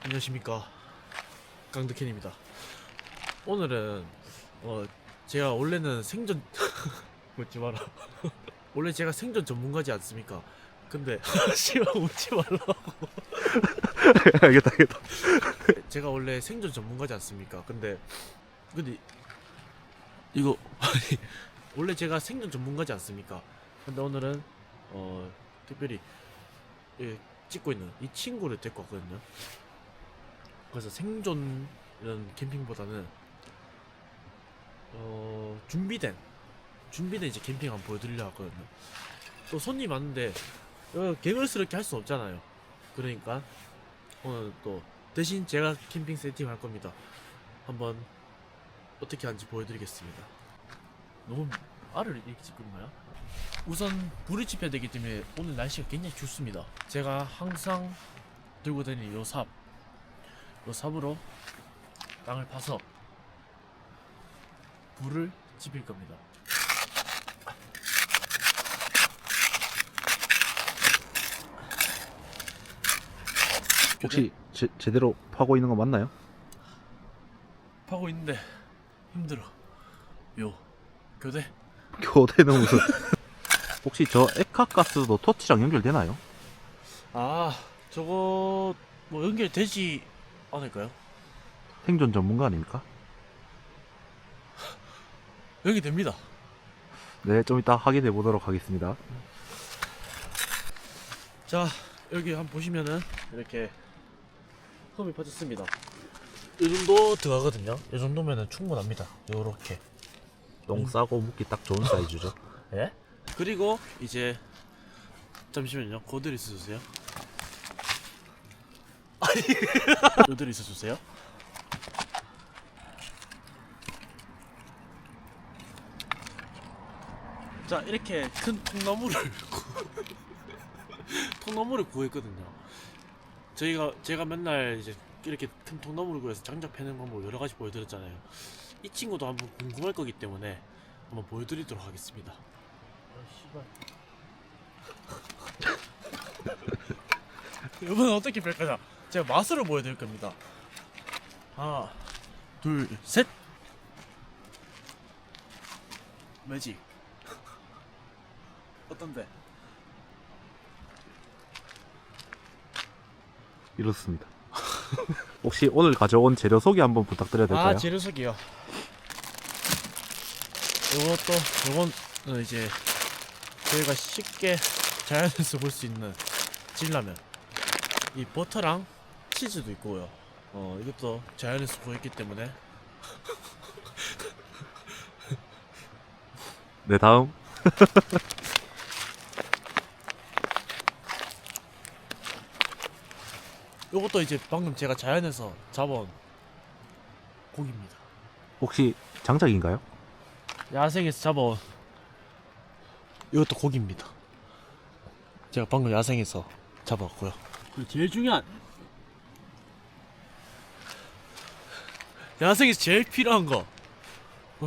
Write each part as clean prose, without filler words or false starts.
안녕하십니까, 강드캔입니다. 오늘은 제가 원래는 생존 웃지 마라. 원래 제가 생존 전문가지 않습니까? 근데 씨발 웃지 말라고. 알겠다. 제가 원래 생존 전문가지 않습니까? 근데 이거 아니, 원래 제가 생존 전문가지 않습니까? 근데 오늘은 특별히 찍고 있는 이 친구를 데리고 왔거든요. 그래서 생존 이런 캠핑보다는 준비된 이제 캠핑 한번 보여드리려고 하거든요. 또 손님 많은데 개걸스럽게 할 수 없잖아요. 그러니까 오늘 또 대신 제가 캠핑 세팅 할 겁니다. 한번 어떻게 하는지 보여드리겠습니다. 너무 알을 이렇게 찍는 거야? 우선 불을 지펴야 되기 때문에 오늘 날씨가 굉장히 춥습니다. 제가 항상 들고 다니는 요 삽으로 땅을 파서 불을 지필 겁니다. 혹시 제대로 파고 있는 거 맞나요? 파고 있는데 힘들어. 교대? 교대는 무슨? 혹시 저 액화가스도 토치랑 연결되나요? 아, 저거 뭐 연결되지 않을까요? 생존 전문가 아닙니까? 여기 됩니다. 네, 좀 이따 확인해 보도록 하겠습니다. 자, 여기 한번 보시면은 이렇게 홈이 빠졌습니다. 이 정도 들어가거든요. 이 정도면은 충분합니다. 요렇게. 똥 싸고 묵기 딱 좋은 사이즈죠. 예? 그리고 이제 잠시만요. 고들 있어주세요. 아니, 고들 있어주세요. 자, 이렇게 큰 통나무를 구했거든요. 제가 맨날 이제 이렇게 큰 통나무를 구해서 장작 패는 방법 여러 가지 보여드렸잖아요. 이 친구도 한번 궁금할 거기 때문에 한번 보여드리도록 하겠습니다. 이번엔 어떻게 뺄 거냐? 제가 맛으로 보여드릴 겁니다. 하나, 둘, 셋. 매직. 어떤데? 이렇습니다. 혹시 오늘 가져온 재료 소개 한번 부탁드려도 될까요? 아, 재료석이요. 요건 이제 저희가 쉽게 자연에서 볼 수 있는 진라면. 이 버터랑 치즈도 있고요. 이것도 자연에서 구했기 때문에. 네, 다음. 요것도 이제 방금 제가 자연에서 잡아온 고기입니다. 혹시 장작인가요? 야생에서 잡아온 이것도 고기입니다. 제가 방금 야생에서 잡았고요. 그리고 제일 중요한 야생에서 제일 필요한 거.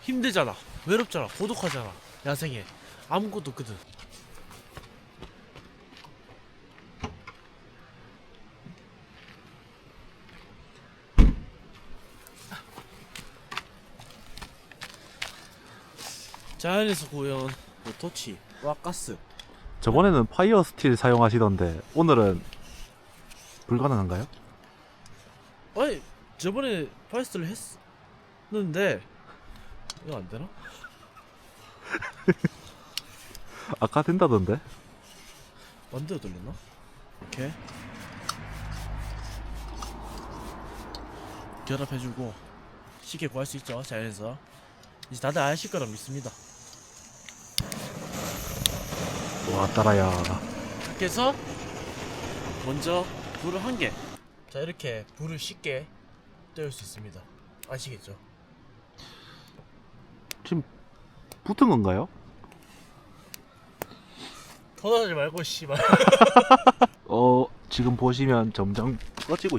힘들잖아, 외롭잖아, 고독하잖아. 야생에 아무것도 없거든. 자연에서 구해온 토치와 가스. 저번에는 파이어 스틸 사용하시던데 오늘은 불가능한가요? 아니, 저번에 파이스트를 했는데 이거 안 되나? 아까 된다던데? 만들어 돌렸나? 이렇게 결합해주고 쉽게 구할 수 있죠, 자연에서. 이제 다들 아실 거라 믿습니다. 와, 따라야. 이렇게 해서 먼저 불을 한 개. 자, 이렇게 불을 쉽게 때울 수 있습니다. 아시겠죠? 지금 붙은 건가요? 터나지 말고 씨발. 지금 보시면 점점 커지고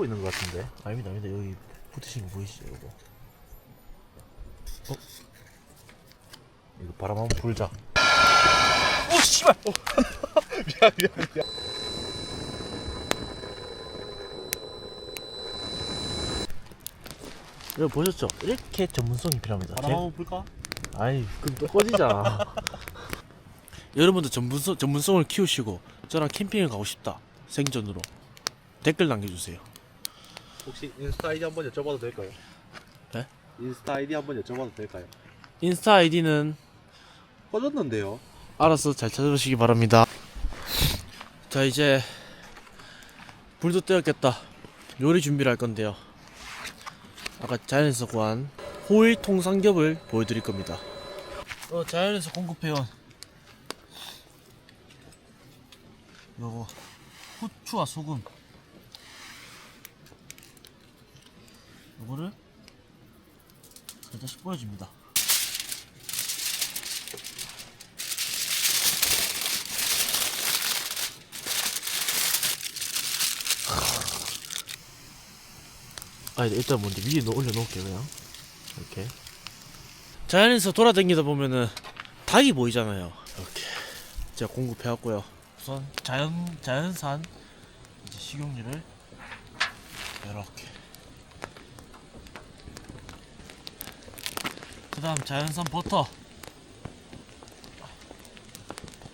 있는 것 같은데. 아닙니다. 여기 붙으신 거 보이시죠, 이거? 이거 바람 한번 불자. 오 씨발. 미안. 여기 보셨죠? 이렇게 전문성이 필요합니다. 바람 한번 불까? 아이 그럼 또 꺼지잖아. 여러분도 전문성을 키우시고 저랑 캠핑을 가고 싶다 생존으로 댓글 남겨주세요. 혹시 인스타 아이디 한번 여쭤봐도 될까요? 네? 인스타 아이디 한번 여쭤봐도 될까요? 인스타 아이디는 꺼졌는데요. 알아서 잘 찾아보시기 바랍니다. 자 이제 불도 떼었겠다. 요리 준비를 할 건데요. 아까 자연에서 구한 호일 통삼겹을 보여드릴 겁니다. 자연에서 공급해온 요거 후추와 소금 요거를 살짝씩 뿌려줍니다. 일단 먼저 위에 올려놓을게요. 그냥 이렇게 자연에서 돌아다니다 보면은 닭이 보이잖아요. 이렇게 제가 공급해왔고요. 우선 자연산 이제 식용유를 이렇게, 그 다음 자연산 버터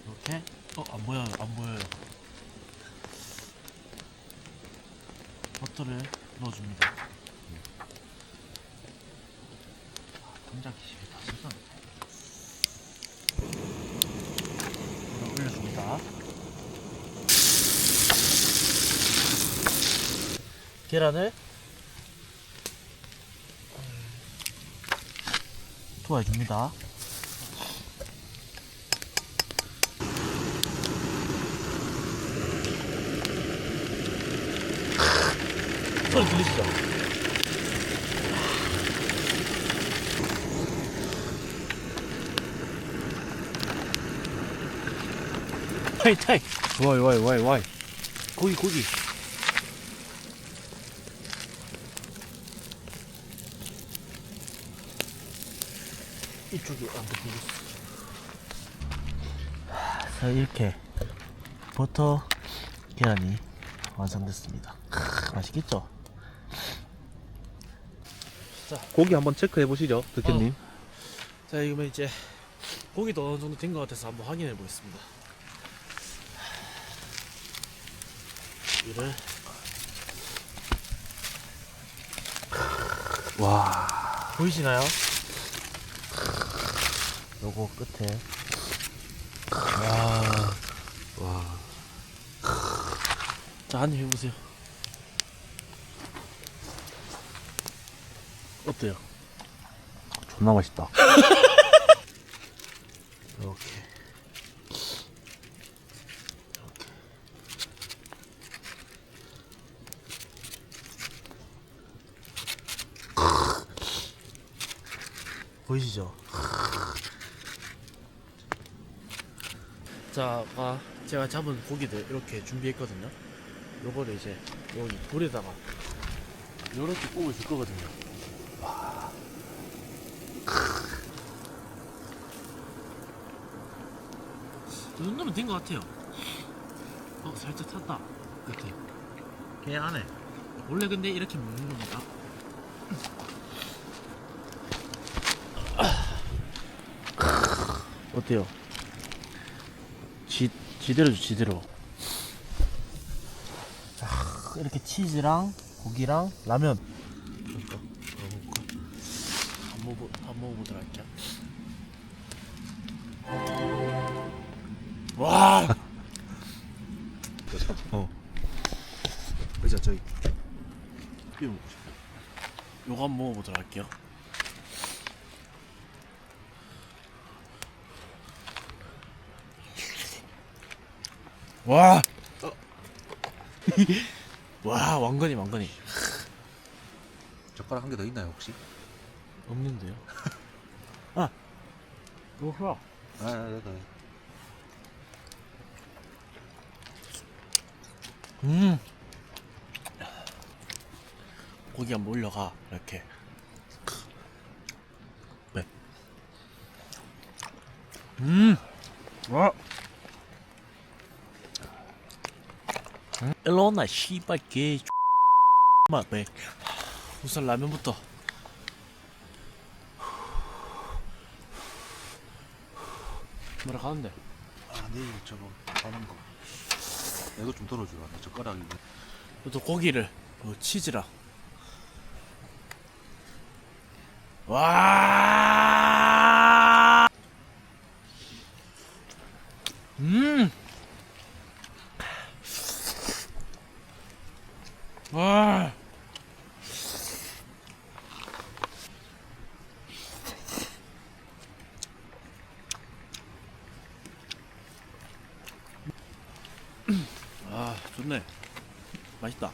이렇게. 안 보여요. 버터를 넣어줍니다. 동작기식이 다 쓰던 올려줍니다. 계란을 투하해줍니다. 소리 들리시죠? 타이 와이. 고기 이쪽이 안 들리겠어. 자 이렇게 버터 계란이 완성됐습니다. 맛있겠죠? 고기 한번 체크해 보시죠, 득현님. 자 이거면 이제 고기도 어느 정도 된 것 같아서 한번 확인해 보겠습니다. 이를 와, 보이시나요? 요거 끝에 와. 자 한입 해보세요. 어때요? 존나 맛있다. 이렇게 보이시죠? 자, 아까 제가 잡은 고기들 이렇게 준비했거든요. 요거를 이제 여기 불에다가 요렇게 구워줄 거거든요. 이 정도면 된 것 같아요. 살짝 탔다. 이렇게 게 안에 원래 근데 이렇게 먹는 겁니다. 어때요? 지대로. 이렇게 치즈랑 고기랑 라면 한번 먹어보도록 할게요. 와! 그죠, 저기. 이거 먹고 싶어. 요거 한번 먹어보도록 할게요. 와! 와, 왕건이. 젓가락 한 개 더 있나요, 혹시? 없는데요? 이거 사. 네. 고기 한번 올려가 이렇게. 네. 와. 일로 온나 씨발 개 맛 배. 우선 라면부터 뭐라 가는데? 아 내일 저거 하는 거 내도 좀 덜어주라 나 젓가락이 또 고기를 치즈랑. 와. 와. 아, 좋네. 맛있다.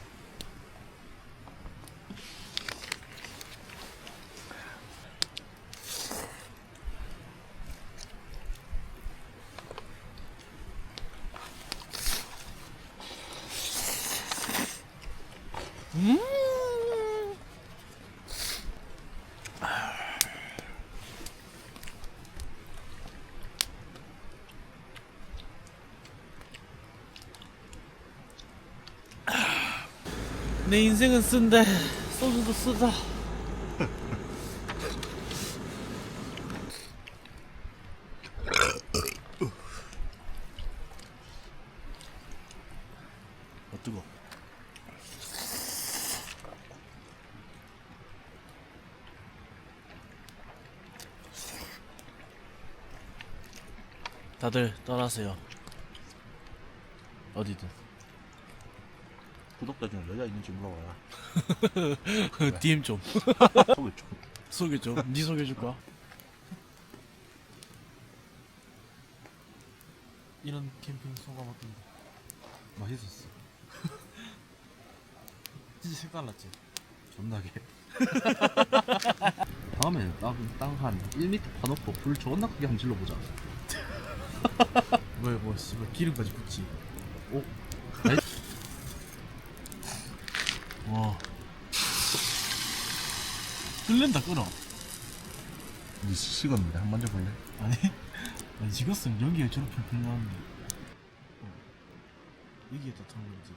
내 인생은 쓴데 소주도 쓰다. 뜨거. 다들 떠나세요. 어디든. 구독자 중에 여자 있는지 물어봐라 DM 좀 소개 좀 소개 좀. 네 소개 줄 거야? 이런 캠핑 소감 어떤데? 맛있었어 진짜 색달랐지? 존나게 다음에 땅한 1m 파놓고 불 존나 크게 한번 질러보자 뭐 씨발 기름까지 붓지. 오? 와. 끓는다 끓어. 니 식었는데 한 번 만져볼래? 아니 식었으면 여기에 저렇게 팽팽한데 여기에 다 타는 거지.